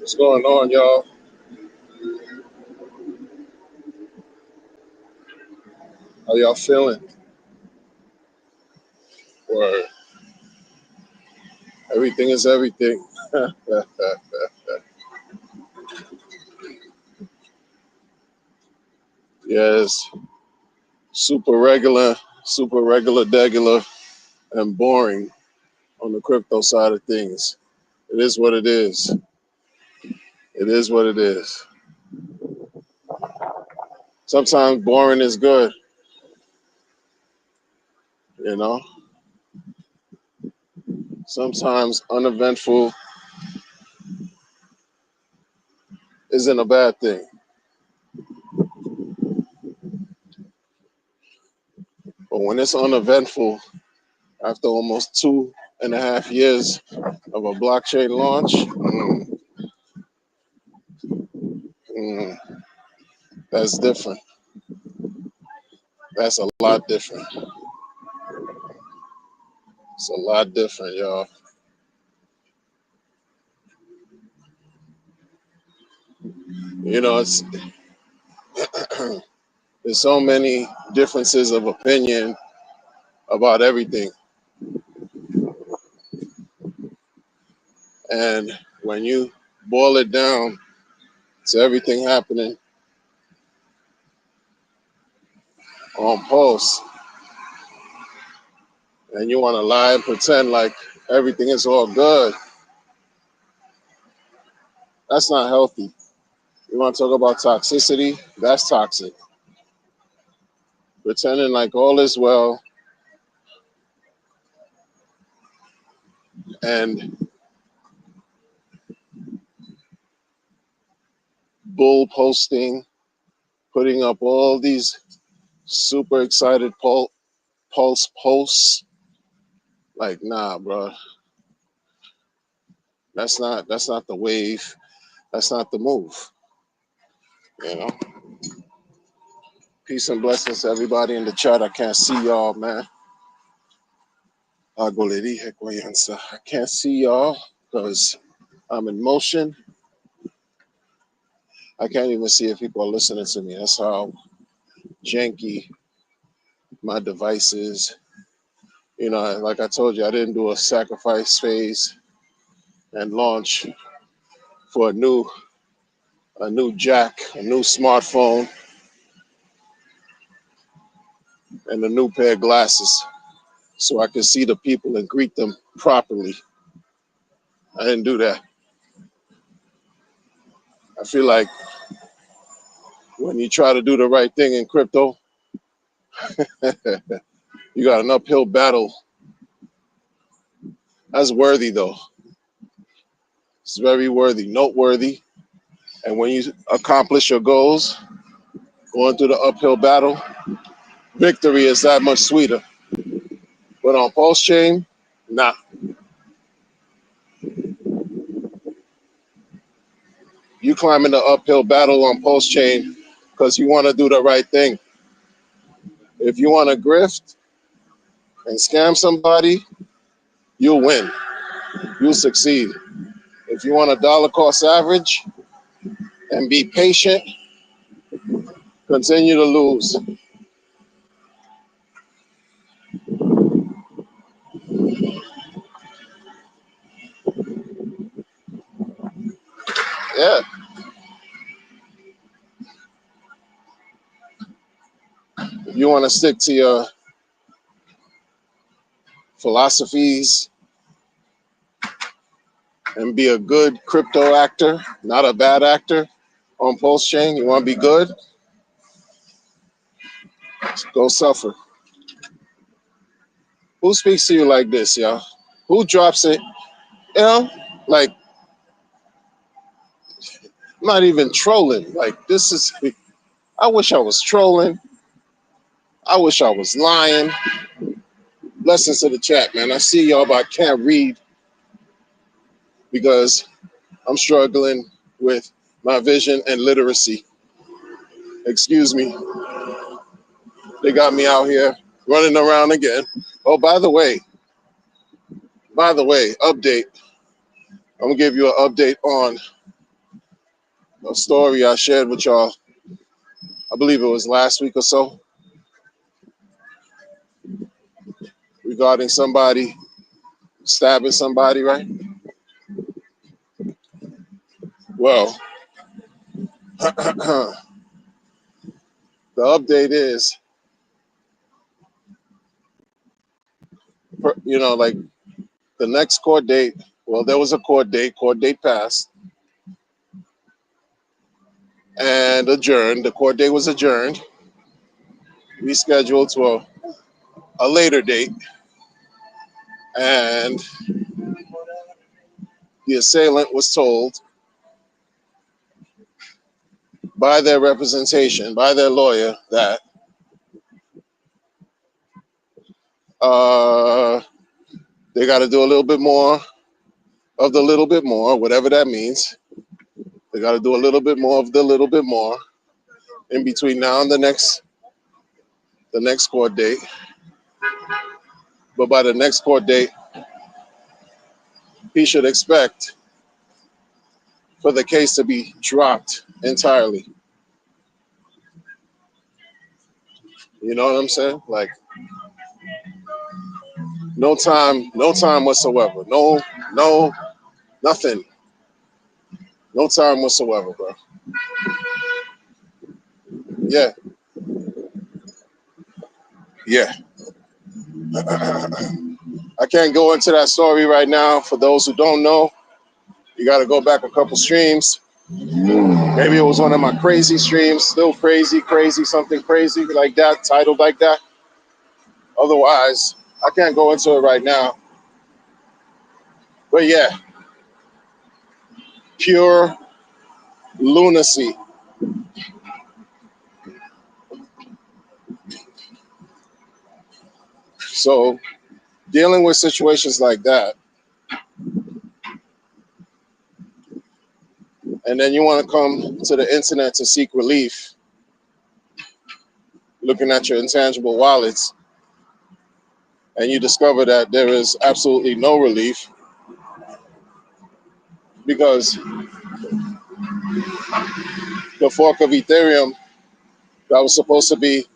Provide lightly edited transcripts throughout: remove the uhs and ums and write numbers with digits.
What's going on, y'all? How y'all feeling? Or everything is everything. Yes, super regular, degular, and boring on the crypto side of things. It is what it is. It is what it is. Sometimes boring is good, you know? Sometimes uneventful isn't a bad thing. But when it's uneventful after almost 2.5 years of a blockchain launch, mm, that's different. That's a lot different. It's a lot different, y'all. You know, it's there's so many differences of opinion about everything. And when you boil it down to everything happening on Pulse, and you want to lie and pretend like everything is all good, that's not healthy. You want to talk about toxicity? That's toxic. Pretending like all is well and bull posting, putting up all these super excited Pulse posts. Like, nah, bro, that's not the wave. That's not the move. You know. Peace and blessings to everybody in the chat. I can't see y'all, man. I can't see y'all because I'm in motion. I can't even see if people are listening to me. That's how janky my device is. You know, like I told you, I didn't do a sacrifice phase and launch for a new jack, a new smartphone, and a new pair of glasses so I could see the people and greet them properly. I didn't do that. I feel like when you try to do the right thing in crypto, you got an uphill battle. That's worthy, though. It's very worthy, noteworthy. And when you accomplish your goals, going through the uphill battle, victory is that much sweeter. But on Pulse Chain, nah. You climbing the uphill battle on Pulse Chain because you want to do the right thing. If you want to grift and scam somebody, you'll win. You'll succeed. If you want a dollar cost average and be patient, continue to lose. Yeah. If you want to stick to your philosophies and be a good crypto actor, not a bad actor on Pulse Chain, you want to be good, go suffer. Who speaks to you like this, y'all? Who drops it? You know, like, I'm not even trolling. Like, this is, I wish I was trolling. I wish I was lying. Blessings to the chat, man. I see y'all, but I can't read because I'm struggling with my vision and literacy. Excuse me. They got me out here running around again. Oh, by the way, update. I'm gonna give you an update on a story I shared with y'all. I believe it was last week or so, regarding somebody stabbing somebody, right? Well, the update is, like the next court date. Well, there was a court date. Court date passed and adjourned. The court date was adjourned, rescheduled to a later date, and the assailant was told by their representation, by their lawyer, that they got to do a little bit more of the little bit more, whatever that means. They got to do a little bit more of the little bit more in between now and the next court date. But by the next court date, he should expect for the case to be dropped entirely. You know what I'm saying? Like no time whatsoever. No, nothing. No time whatsoever, bro. Yeah, yeah. I can't go into that story right now. For those who don't know, you got to go back a couple streams. Maybe it was one of my crazy streams, still crazy, something crazy like that, titled like that. Otherwise, I can't go into it right now. But yeah, pure lunacy. So dealing with situations like that, and then you want to come to the internet to seek relief, looking at your intangible wallets, and you discover that there is absolutely no relief because the fork of Ethereum that was supposed to be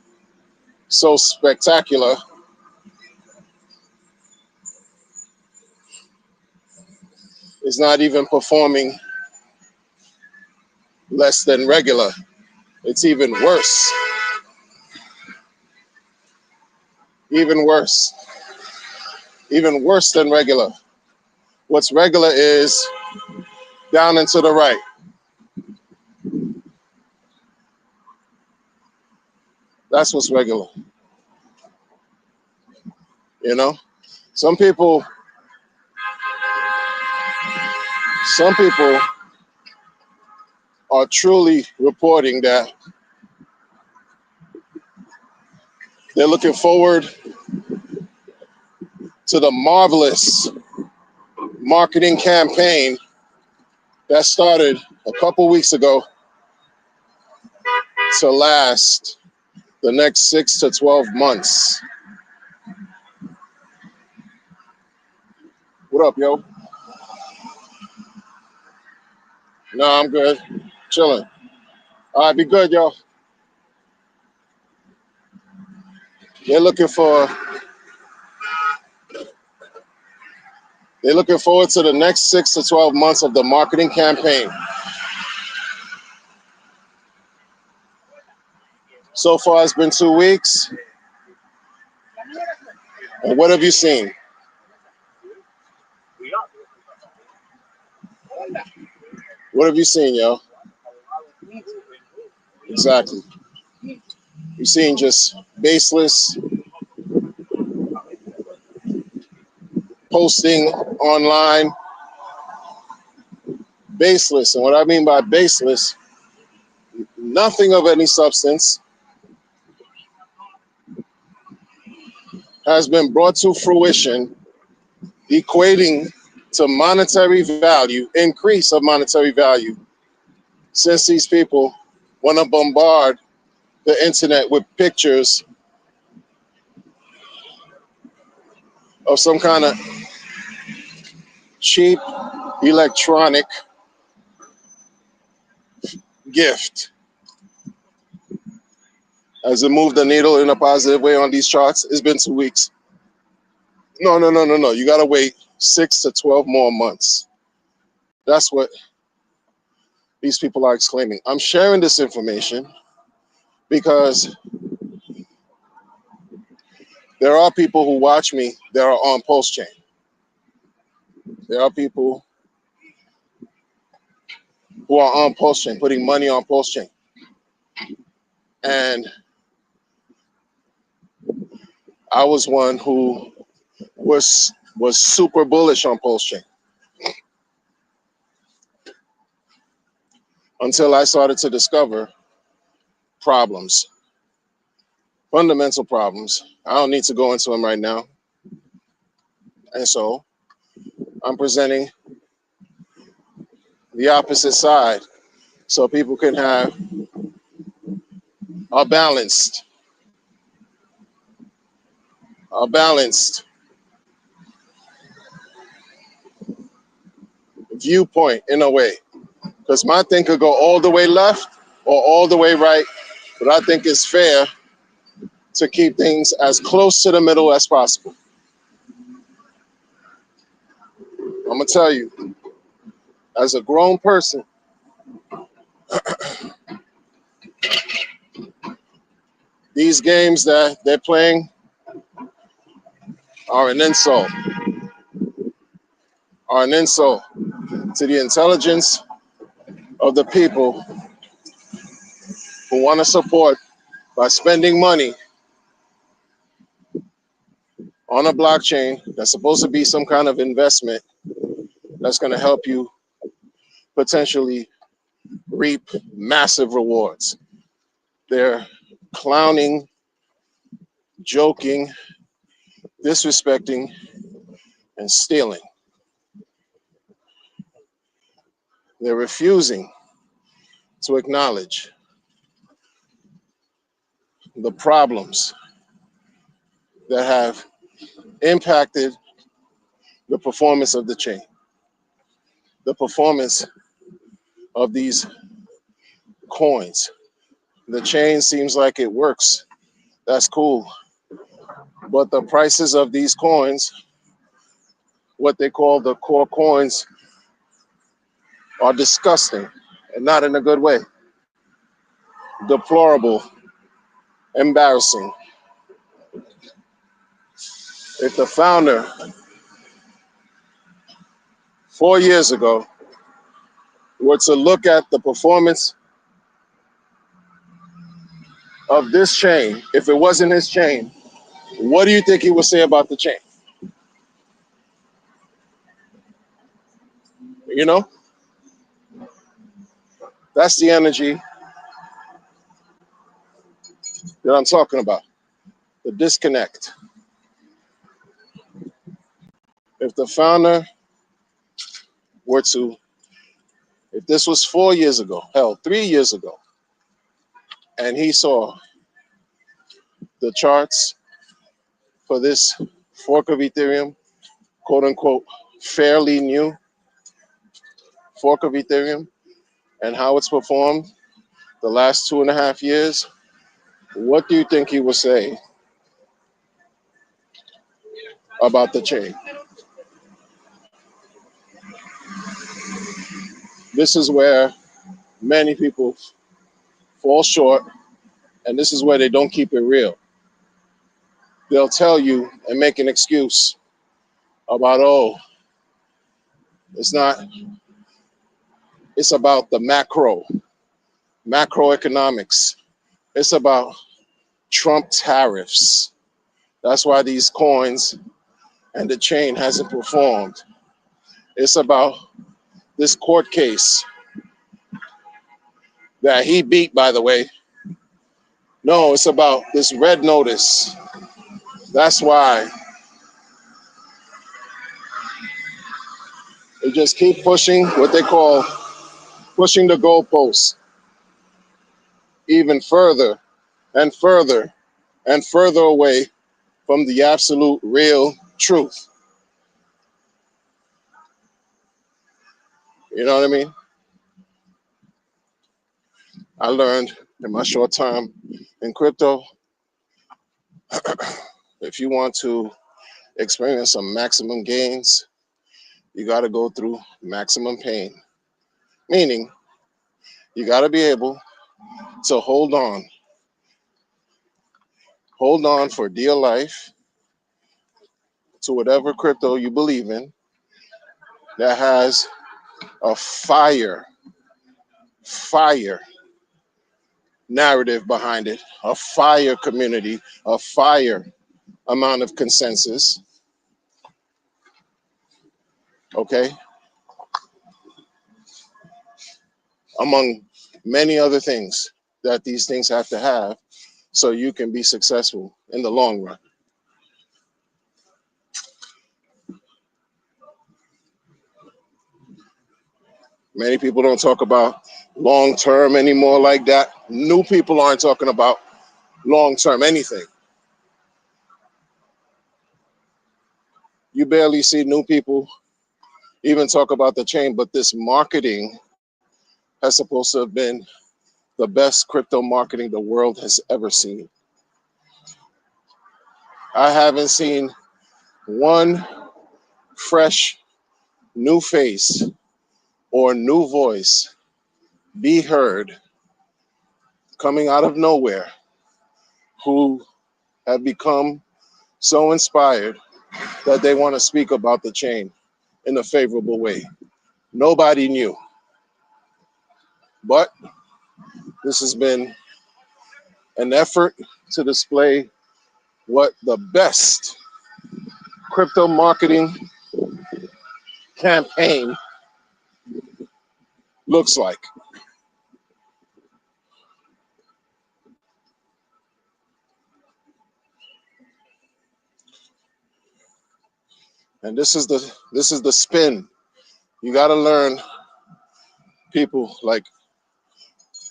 so spectacular is not even performing less than regular. It's even worse. Even worse. Even worse than regular. What's regular is down and to the right. That's what's regular. You know? Some people are truly reporting that they're looking forward to the marvelous marketing campaign that started a couple weeks ago to last the next 6 to 12 months. What up, yo? No, I'm good. Chilling. All right, be good, yo. They're looking forward to the next 6 to 12 months of the marketing campaign. So far, it's been 2 weeks. And what have you seen? What have you seen, yo? Exactly. You've seen just baseless posting online. Baseless. And what I mean by baseless, nothing of any substance has been brought to fruition, equating to monetary value, increase of monetary value, since these people want to bombard the internet with pictures of some kind of cheap electronic gift. Has it moved the needle in a positive way on these charts? It's been 2 weeks. No, no, no, no, no. You got to wait 6 to 12 more months. That's what these people are exclaiming. I'm sharing this information because there are people who watch me that are on Pulse Chain. There are people who are on Pulse Chain, putting money on Pulse Chain. And I was one who was super bullish on Pulse Chain until I started to discover problems, fundamental problems. I don't need to go into them right now. And so I'm presenting the opposite side so people can have a balanced viewpoint in a way. Because my thing could go all the way left or all the way right, but I think it's fair to keep things as close to the middle as possible. I'm gonna tell you, as a grown person, these games that they're playing are an insult, to the intelligence of the people who want to support by spending money on a blockchain that's supposed to be some kind of investment that's going to help you potentially reap massive rewards. They're clowning, joking, disrespecting, and stealing. They're refusing to acknowledge the problems that have impacted the performance of the chain, the performance of these coins. The chain seems like it works. That's cool. But the prices of these coins, what they call the core coins, are disgusting and not in a good way. Deplorable, embarrassing. If the founder 4 years ago were to look at the performance of this chain, if it wasn't his chain, what do you think he would say about the chain? You know, that's the energy that I'm talking about, the disconnect. If the founder were to, if this was 4 years ago, hell, 3 years ago, and he saw the charts for this fork of Ethereum, quote unquote, fairly new fork of Ethereum, and how it's performed the last 2.5 years, what do you think he would say about the chain? This is where many people fall short, and this is where they don't keep it real. They'll tell you and make an excuse about, oh, it's not, it's about the macroeconomics. It's about Trump tariffs. That's why these coins and the chain hasn't performed. It's about this court case that he beat, by the way. No, it's about this red notice. That's why they just keep pushing what they call pushing the goalposts even further and further and further away from the absolute real truth. You know what I mean? I learned in my short time in crypto, if you want to experience some maximum gains, you got to go through maximum pain. Meaning, you got to be able to hold on for dear life to whatever crypto you believe in that has a fire narrative behind it, a fire community, a fire amount of consensus, okay, among many other things that these things have to have so you can be successful in the long run. Many people don't talk about long term anymore like that. New people aren't talking about long term anything. You barely see new people even talk about the chain, but this marketing has supposed to have been the best crypto marketing the world has ever seen. I haven't seen one fresh new face or new voice be heard coming out of nowhere who have become so inspired that they want to speak about the chain in a favorable way. Nobody knew, but this has been an effort to display what the best crypto marketing campaign looks like. And this is the spin. You got to learn, people, like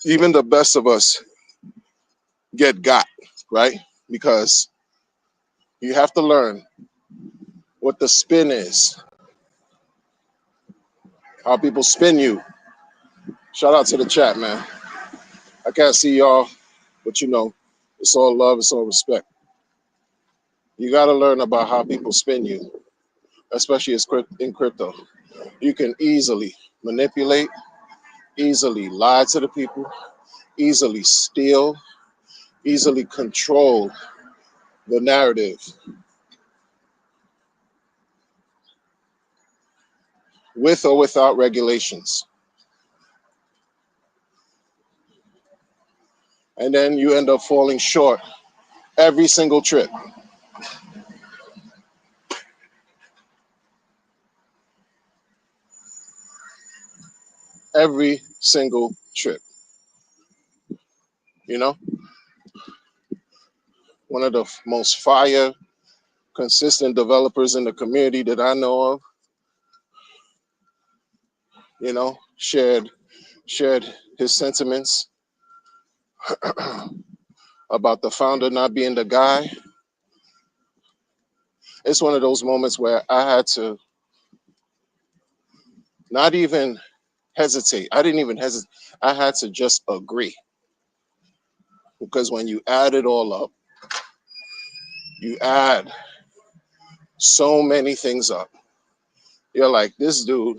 even the best of us got, right? Because you have to learn what the spin is, how people spin you. Shout out to the chat, man. I can't see y'all, but it's all love, it's all respect. You got to learn about how people spin you, especially in crypto. You can easily manipulate, easily lie to the people, easily steal, easily control the narrative with or without regulations. And then you end up falling short every single trip. Every single trip. You know, one of the most fire, consistent developers in the community that I know of, shared his sentiments about the founder not being the guy. It's one of those moments where I had to not even hesitate. I didn't even hesitate. I had to just agree. Because when you add it all up, you add so many things up. You're like, this dude,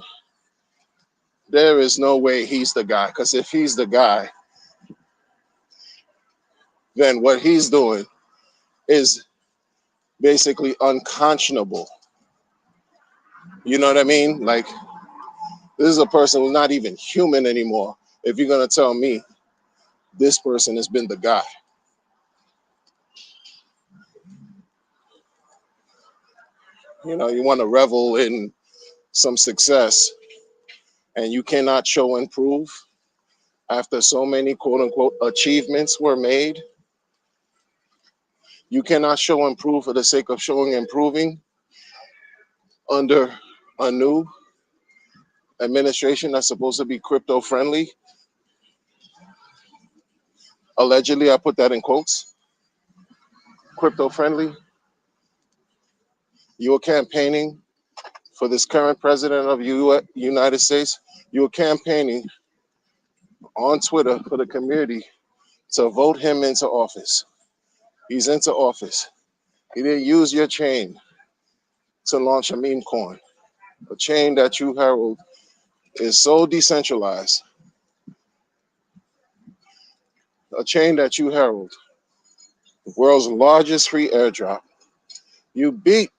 there is no way he's the guy. Because if he's the guy, then what he's doing is basically unconscionable. You know what I mean? Like, this is a person who's not even human anymore. If you're going to tell me this person has been the guy. You want to revel in some success and you cannot show and prove after so many quote unquote achievements were made. You cannot show and prove for the sake of showing and proving under a new administration that's supposed to be crypto friendly. Allegedly, I put that in quotes. Crypto friendly. You are campaigning for this current president of United States. You are campaigning on Twitter for the community to vote him into office. He's into office. He didn't use your chain to launch a meme coin. A chain that you herald is so decentralized. A chain that you herald, the world's largest free airdrop. You beat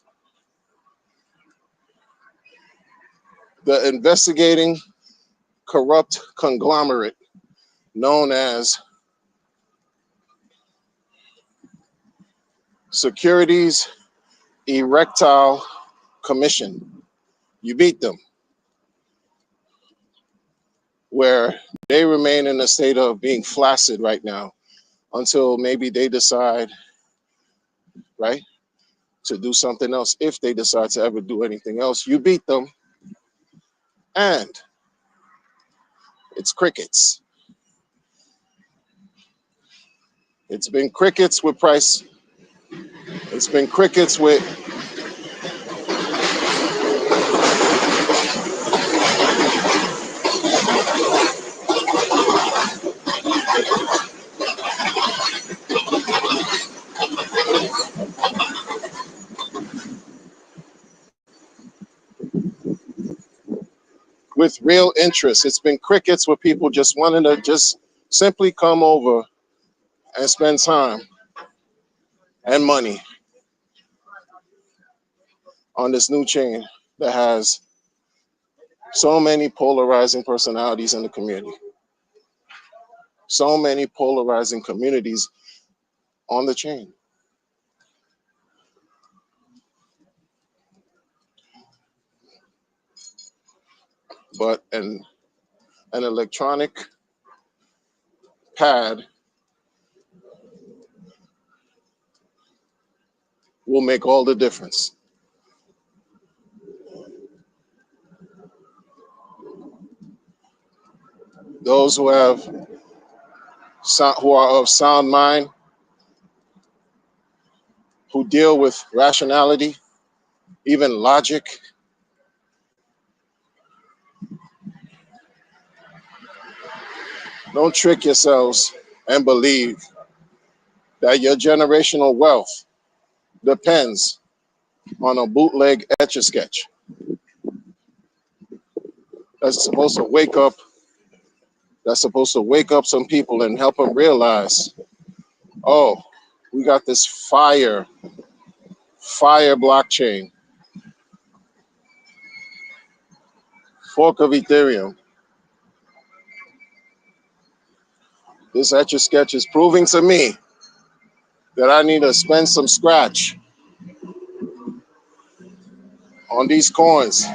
the investigating corrupt conglomerate known as Securities Erectile Commission. You beat them, where they remain in a state of being flaccid right now until maybe they decide, right, to do something else. If they decide to ever do anything else, you beat them, and it's crickets. It's been crickets with price. It's been crickets with real interest. It's been crickets with people just wanting to just simply come over and spend time and money on this new chain that has so many polarizing personalities in the community. So many polarizing communities on the chain. But an electronic pad will make all the difference. Those who are of sound mind, who deal with rationality, even logic, don't trick yourselves and believe that your generational wealth depends on a bootleg Etch-a-Sketch that's supposed to wake up some people and help them realize, oh, we got this fire blockchain, fork of Ethereum. This Etch-a-Sketch is proving to me that I need to spend some scratch on these coins.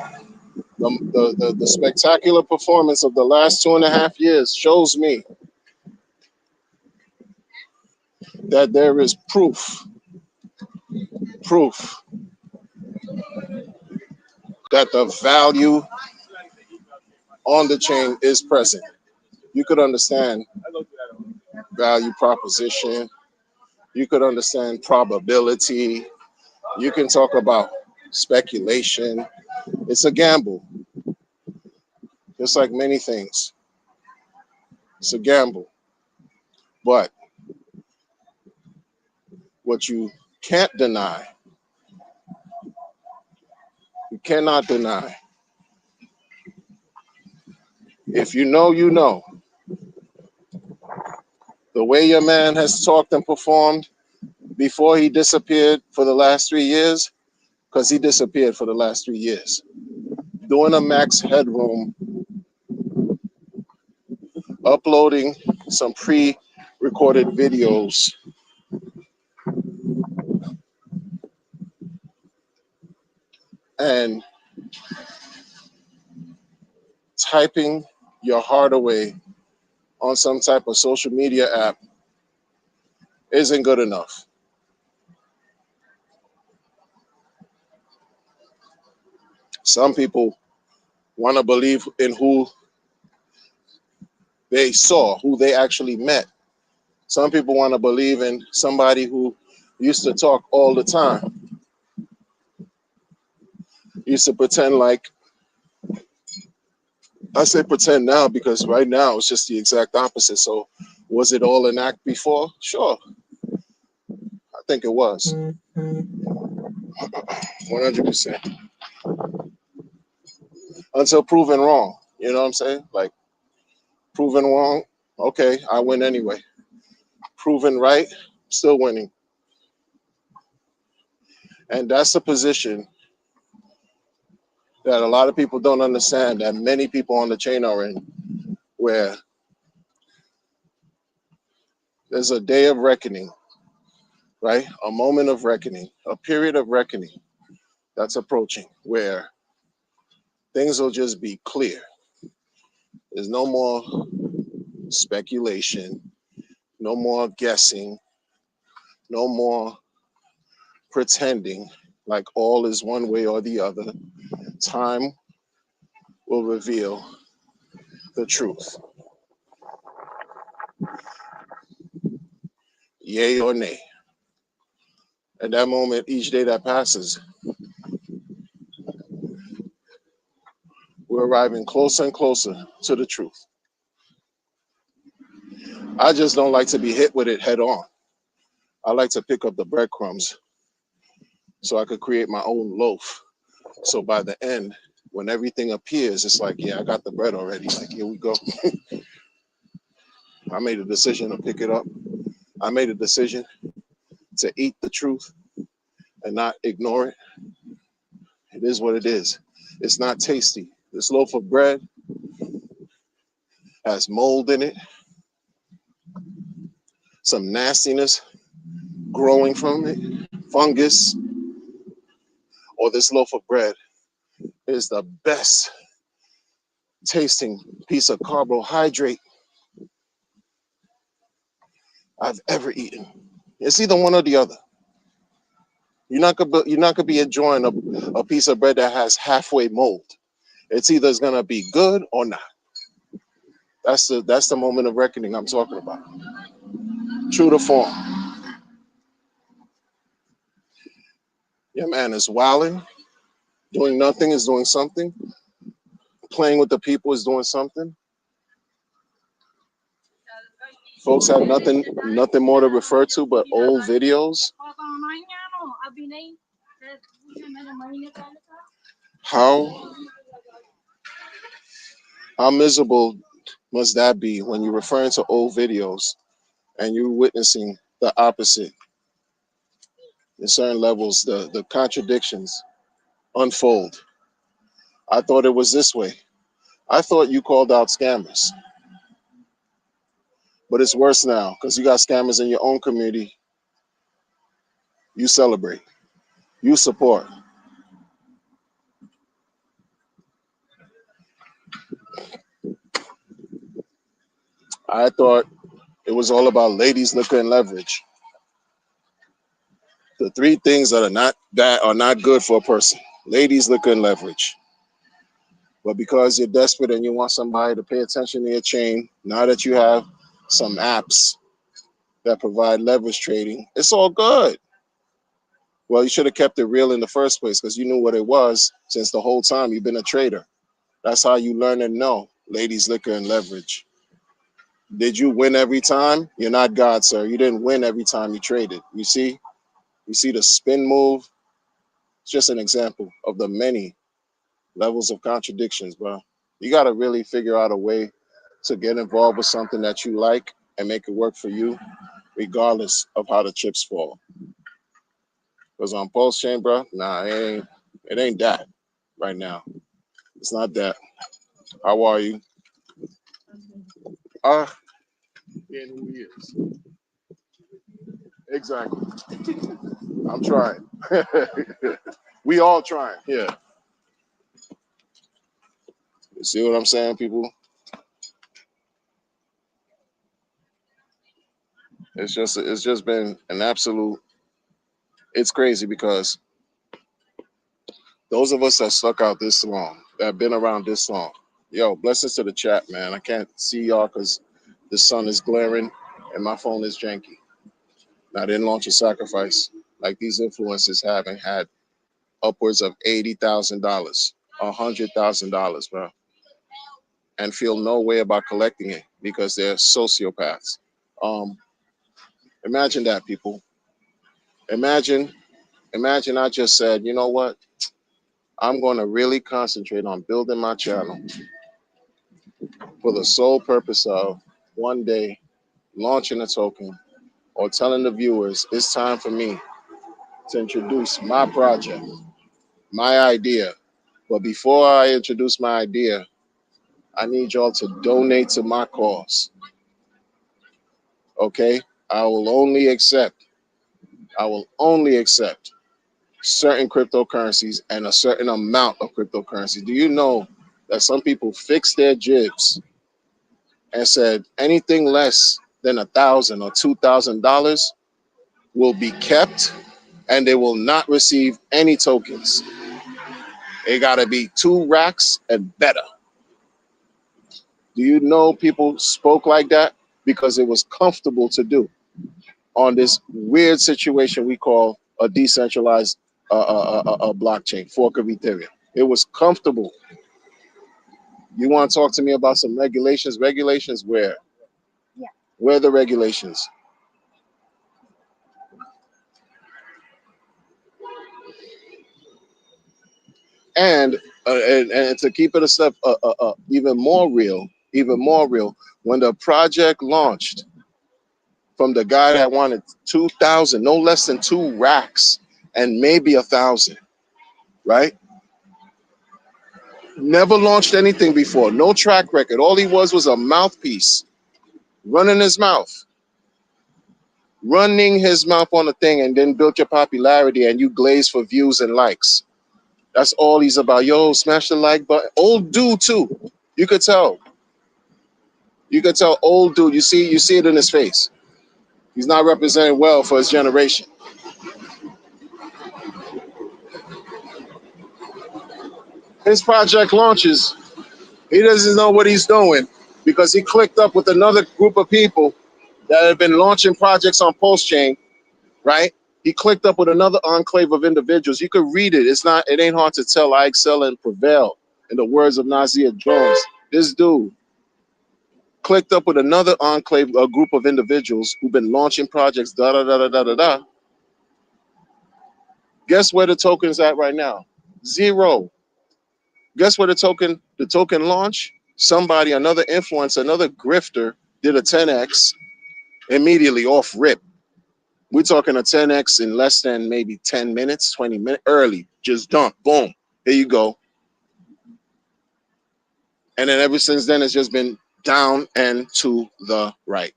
The spectacular performance of the last 2.5 years shows me that there is proof that the value on the chain is present. You could understand value proposition. You could understand probability. You can talk about speculation. It's a gamble. Just like many things. It's a gamble. But what you can't deny, you cannot deny. If you know, you know. The way your man has talked and performed before he disappeared for the last 3 years, because he disappeared for the last 3 years, doing a max headroom, uploading some pre-recorded videos, and typing your heart away on some type of social media app isn't good enough. Some people want to believe in who they saw, who they actually met. Some people want to believe in somebody who used to talk all the time, used to pretend like I say pretend now because right now it's just the exact opposite. So was it all an act before? Sure, I think it was 100% until proven wrong. You know what I'm saying? Like proven wrong, okay, I win anyway. Proven right, still winning. And that's a position that a lot of people don't understand that many people on the chain are in, where there's a day of reckoning, right? A moment of reckoning, a period of reckoning that's approaching where things will just be clear. There's no more speculation, no more guessing, no more pretending like all is one way or the other. Time will reveal the truth, yay or nay. At that moment, each day that passes, we're arriving closer and closer to the truth. I just don't like to be hit with it head on. I like to pick up the breadcrumbs so I could create my own loaf. So by the end, when everything appears, it's like, yeah, I got the bread already. Like, here we go. I made a decision to pick it up. I made a decision to eat the truth and not ignore it. It is what it is. It's not tasty. This loaf of bread has mold in it, some nastiness growing from it, fungus, or this loaf of bread is the best tasting piece of carbohydrate I've ever eaten. It's either one or the other. You're not gonna be enjoying a piece of bread that has halfway mold. It's either it's gonna be good or not. That's the moment of reckoning I'm talking about. True to form. Yeah, man, is wilding, doing nothing is doing something, playing with the people is doing something. Folks have nothing more to refer to but old videos. How how miserable must that be when you're referring to old videos and you're witnessing the opposite in certain levels, the contradictions unfold. I thought it was this way. I thought you called out scammers, but it's worse now because you got scammers in your own community. You celebrate, you support. I thought it was all about ladies, liquor, and leverage. The three things that are not good for a person: ladies, liquor, and leverage. But because you're desperate and you want somebody to pay attention to your chain, now that you have some apps that provide leverage trading, it's all good. Well, you should have kept it real in the first place because you knew what it was since the whole time you've been a trader. That's how you learn and know ladies, liquor, and leverage. Did you win every time? You're not God, sir. You didn't win every time you traded. You see the spin move. It's just an example of the many levels of contradictions, bro. You got to really figure out a way to get involved with something that you like and make it work for you, regardless of how the chips fall. Because on Pulse Chain, bro, nah, it ain't that right now. It's not that. How are you? Ah, and who he is. Exactly. I'm trying. We all trying. Yeah. You see what I'm saying, people? It's just been an absolute. It's crazy because those of us that stuck out this long, that have been around this long, yo, blessings to the chat, man. I can't see y'all because the sun is glaring and my phone is janky. And I didn't launch a sacrifice like these influencers have and had upwards of $80,000, $100,000, bro. and feel no way about collecting it because they're sociopaths. Um, Imagine that, people. Imagine, imagine I just said, you know what? I'm going to really concentrate on building my channel for the sole purpose of one day launching a token or telling the viewers it's time for me to introduce my project, my idea. But before I introduce my idea, I need y'all to donate to my cause. Okay? I will only accept, I will only accept certain cryptocurrencies and a certain amount of cryptocurrency. Do you know that some people fixed their jibs and said anything less than $1,000 or $2,000 will be kept and they will not receive any tokens. It got to be 2 racks and better. Do you know people spoke like that because it was comfortable to do on this weird situation we call a decentralized blockchain, fork of Ethereum? It was comfortable. You want to talk to me about some regulations? Regulations where? Yeah. Where are the regulations? And and to keep it a step even more real, when the project launched, from the guy that wanted 2,000, no less than 2 racks, and maybe 1,000, right? Never launched anything before, no track record. All he was a mouthpiece, running his mouth, on a thing, and then built your popularity, and you glaze for views and likes. That's all he's about. Yo, smash the like button. Old dude too. You could tell. You could tell old dude. You see it in his face. He's not represented well for his generation. His project launches, he doesn't know what he's doing because he clicked up with another group of people that have been launching projects on Pulsechain, right? He clicked up with another enclave of individuals. You could read it. It ain't hard to tell. I excel and prevail, in the words of Nazia Jones. This dude clicked up with another enclave, a group of individuals who've been launching projects, da da da da da da da. Guess where the token's at right now? Zero. Guess where the token launch? Somebody, another influencer, another grifter did a 10x immediately off rip. We're talking a 10x in less than maybe 10 minutes, 20 minutes early. Just dump, boom. Here you go. And then ever since then, it's just been down and to the right.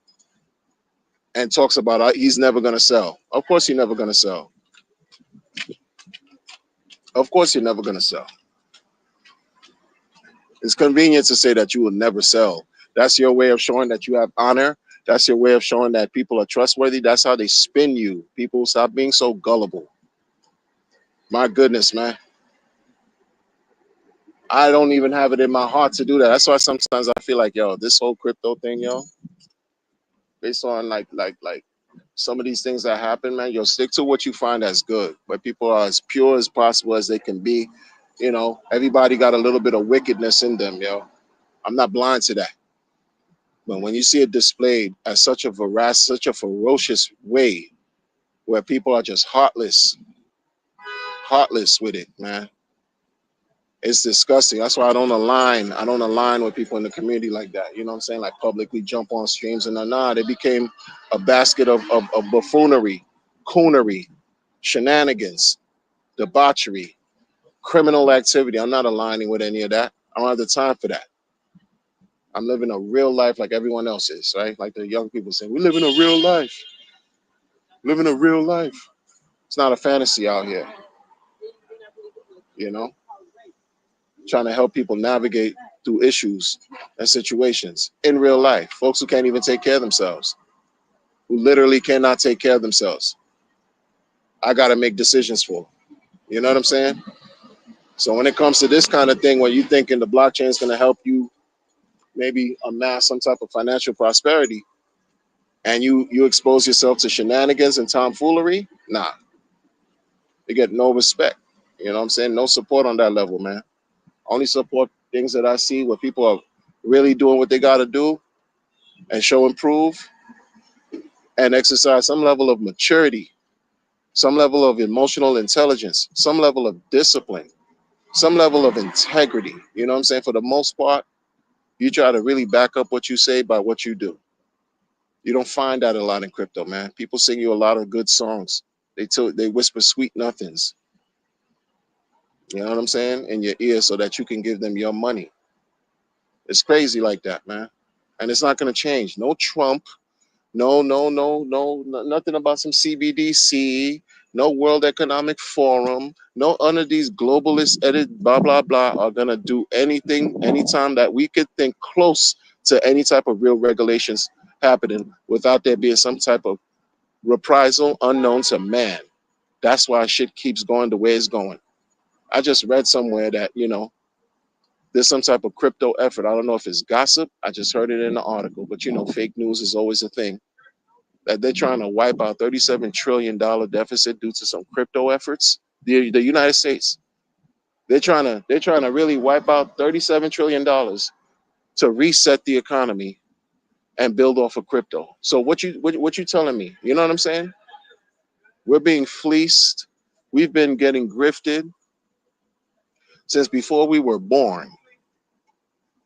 And talks about he's never going to sell. Of course, he's never going to sell. Of course, you're never going to sell. It's convenient to say that you will never sell. That's your way of showing that you have honor. That's your way of showing that people are trustworthy. That's how they spin you. People, stop being so gullible. My goodness, man. I don't even have it in my heart to do that. That's why sometimes I feel like, yo, this whole crypto thing, yo, based on like some of these things that happen, man, yo, stick to what you find as good, where people are as pure as possible as they can be. You know, everybody got a little bit of wickedness in them, yo. I'm not blind to that. But when you see it displayed as such a ferocious way, where people are just heartless with it, man, it's disgusting. That's why I don't align with people in the community like that. You know what I'm saying? Like publicly jump on streams and nah, they became a basket of buffoonery, coonery, shenanigans, debauchery, criminal activity. I'm not aligning with any of that. I don't have the time for that. I'm living a real life like everyone else is, right? Like the young people say, we live in a real life. Living a real life. It's not a fantasy out here, you know? Trying to help people navigate through issues and situations in real life. Folks who can't even take care of themselves, who literally cannot take care of themselves. I got to make decisions for. You know what I'm saying? So when it comes to this kind of thing, where you thinking the blockchain is going to help you maybe amass some type of financial prosperity, and you expose yourself to shenanigans and tomfoolery, nah, you get no respect. You know what I'm saying? No support on that level, man. Only support things that I see where people are really doing what they got to do and show improve and exercise some level of maturity, some level of emotional intelligence, some level of discipline, some level of integrity. You know what I'm saying? For the most part, you try to really back up what you say by what you do. You don't find that a lot in crypto, man. People sing you a lot of good songs. They whisper sweet nothings. You know what I'm saying? In your ear so that you can give them your money. It's crazy like that, man. And it's not gonna change. No Trump, nothing about some CBDC, no World Economic Forum, no none of these globalist edit blah blah blah are gonna do anything anytime that we could think close to any type of real regulations happening without there being some type of reprisal unknown to man. That's why shit keeps going the way it's going. I just read somewhere that, there's some type of crypto effort. I don't know if it's gossip. I just heard it in the article, but fake news is always a thing. That they're trying to wipe out $37 trillion deficit due to some crypto efforts. The United States, they're trying to really wipe out $37 trillion to reset the economy and build off of crypto. So what you telling me? You know what I'm saying? We're being fleeced. We've been getting grifted since before we were born.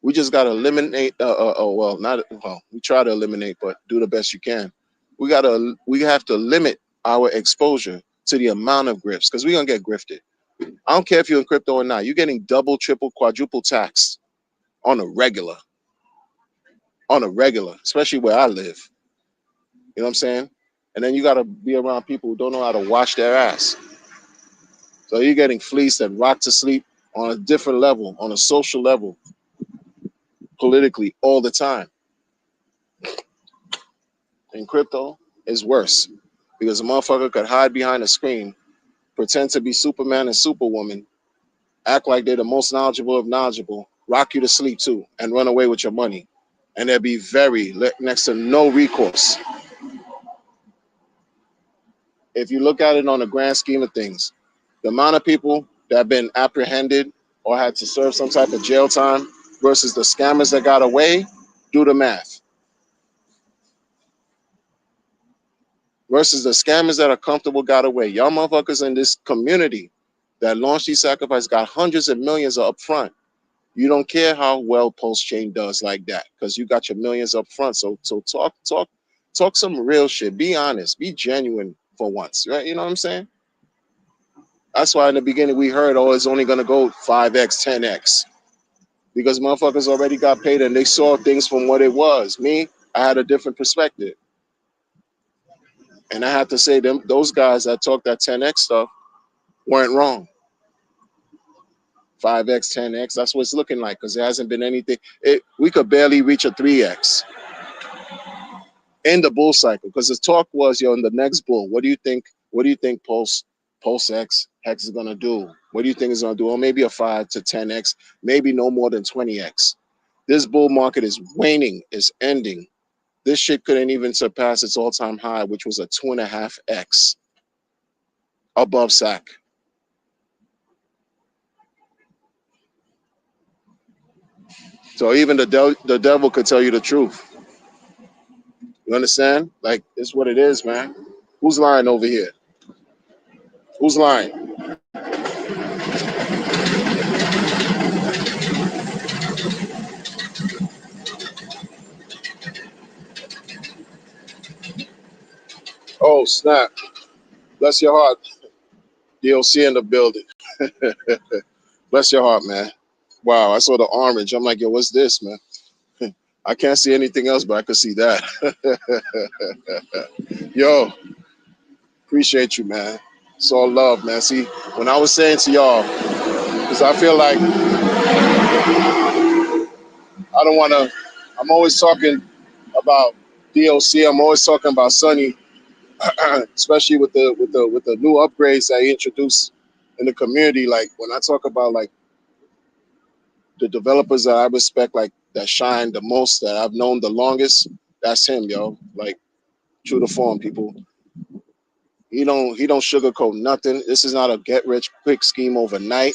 We just got to eliminate. Well, not well. We try to eliminate, but do the best you can. We have to limit our exposure to the amount of grifts because we're gonna get grifted. I don't care if you're in crypto or not. You're getting double, triple, quadruple taxed on a regular, especially where I live. You know what I'm saying? And then you got to be around people who don't know how to wash their ass. So you're getting fleeced and rocked to sleep on a different level, on a social level, politically all the time. In crypto is worse because a motherfucker could hide behind a screen, pretend to be Superman and Superwoman, act like they're the most knowledgeable of knowledgeable, rock you to sleep too, and run away with your money. And there'd be next to no recourse. If you look at it on the grand scheme of things, the amount of people that have been apprehended or had to serve some type of jail time versus the scammers that got away, do the math. Versus the scammers that are comfortable got away. Y'all motherfuckers in this community that launched these sacrifices got hundreds of millions up front. You don't care how well Pulse Chain does like that because you got your millions up front. So talk some real shit. Be honest. Be genuine for once, right? You know what I'm saying? That's why in the beginning we heard, oh, it's only gonna go 5x, 10x because motherfuckers already got paid and they saw things from what it was. Me, I had a different perspective, and I have to say those guys that talk that 10x stuff weren't wrong. 5x, 10x, that's what it's looking like because there hasn't been anything. We could barely reach a 3x in the bull cycle because the talk was, in the next bull, what do you think? What do you think Pulse X Hex is gonna do? What do you think it's gonna do? Or maybe a 5 to 10x, maybe no more than 20x. This bull market is waning, is ending. This shit couldn't even surpass its all-time high, which was a 2.5x above SAC. So even the devil could tell you the truth. You understand? Like, it's what it is, man. Who's lying over here? Who's lying? Oh, snap. Bless your heart. DLC in the building. Bless your heart, man. Wow, I saw the orange. I'm like, yo, what's this, man? I can't see anything else, but I could see that. Yo, appreciate you, man. It's all love, man. See, when I was saying to y'all, because I feel like I don't want to, I'm always talking about DOC. I'm always talking about Sunny, especially with the new upgrades that he introduced in the community. Like when I talk about like the developers that I respect, like that shine the most, that I've known the longest, that's him, yo. Like true to form, people. He don't sugarcoat nothing. This is not a get rich quick scheme overnight.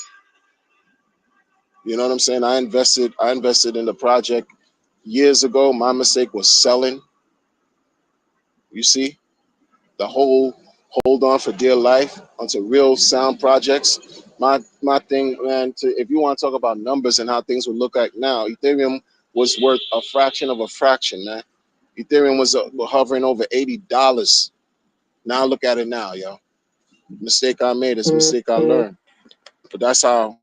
You know what I'm saying? I invested in the project years ago. My mistake was selling. You see, the whole hold on for dear life onto real sound projects. My thing, man. If you want to talk about numbers and how things would look like now, Ethereum was worth a fraction of a fraction, man. Ethereum was hovering over $80. Now look at it now, yo. Mistake I made is a mistake I learned. But that's how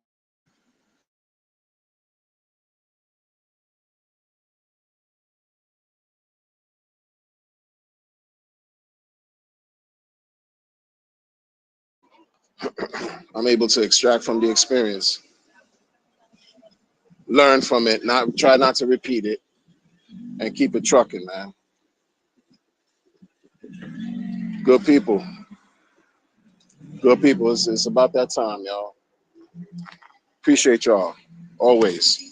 I'm able to extract from the experience, learn from it, not try not to repeat it, and keep it trucking, man. Good people, good people. It's about that time, y'all. Appreciate y'all always.